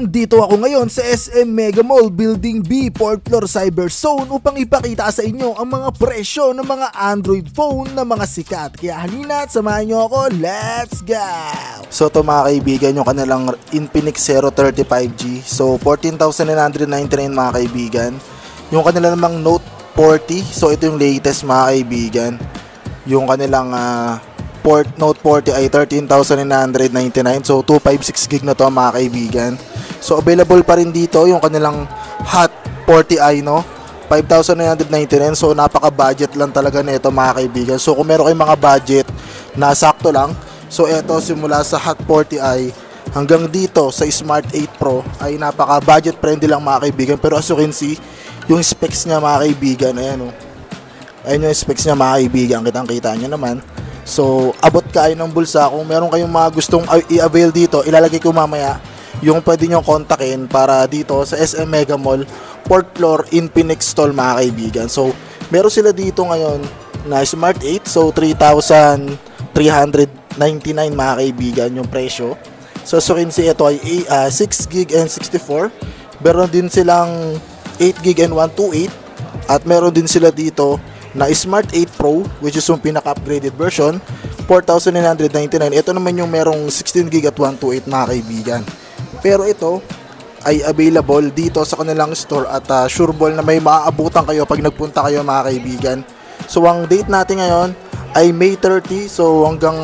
Nandito ako ngayon sa SM Mega Mall Building B, 4th floor Cyber Zone upang ipakita sa inyo ang mga presyo ng mga Android phone na mga sikat. Kaya halina at samahan nyo ako, let's go! So ito mga kaibigan, yung kanilang Infinix Zero 35G. So 14,999 mga kaibigan. Yung kanila namang Note 40, so ito yung latest mga kaibigan. Yung kanilang Note 40 ay 13,999, so 256GB na to mga kaibigan. So available pa rin dito yung kanilang Hot 40i, no, 5,999. So napaka-budget lang talaga nito mga kaibigan. So kung meron kayong mga budget na sakto lang, so eto simula sa Hot 40i hanggang dito sa Smart 8 Pro ay napaka-budget friendly lang mga kaibigan. Pero as you can see, yung specs niya mga kaibigan, ayan oh. Ayan yung specs niya mga kaibigan, kitang-kita nyo naman. So abot kayo ng bulsa. Kung meron kayong mga gustong i-avail dito, ilalagay ko mamaya yung pwede nyo kontakin para dito sa SM Mega Mall 4th floor Infinix Stall mga kaibigan. So meron sila dito ngayon na Smart 8, so 3,399 mga kaibigan yung presyo. So as you can see, ito ay 6GB and 64. Meron din silang 8GB and 128. At meron din sila dito na Smart 8 Pro, which is yung pinaka-upgraded version, 4,999. Ito naman yung merong 16GB at 128 mga kaibigan. Pero ito ay available dito sa kanilang store at sureball na may maaabutan kayo pag nagpunta kayo mga kaibigan. So ang date natin ngayon ay May 30, so hanggang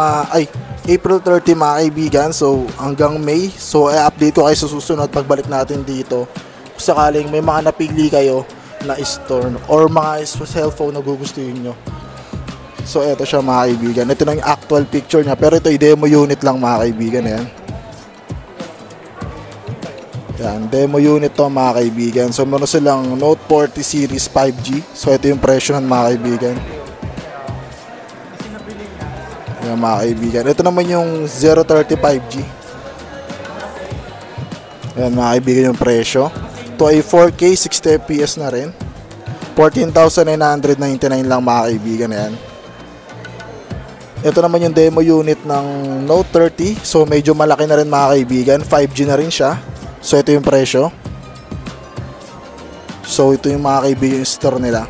April 30 mga kaibigan. So hanggang May. So i-update ko kayo sa susunod pagbalik natin dito. Kung sakaling may mga napili kayo na store or mga cellphone na gugustuhin nyo. So eto siya mga kaibigan. Ito na yung actual picture niya, pero ito yung demo unit lang mga kaibigan. Yan, demo unit to mga kaibigan. So meron silang Note 40 series 5G. So ito yung presyo ng mga kaibigan. Yan mga kaibigan. Ito naman yung 035G. Yan mga kaibigan yung presyo. Ito ay 4K 60fps na rin. 14,999 lang mga kaibigan. Yan. Ito naman yung demo unit ng Note 30. So medyo malaki na rin mga kaibigan. 5G na rin siya. So ito yung presyo. So ito yung mga kaibigan yung store nila.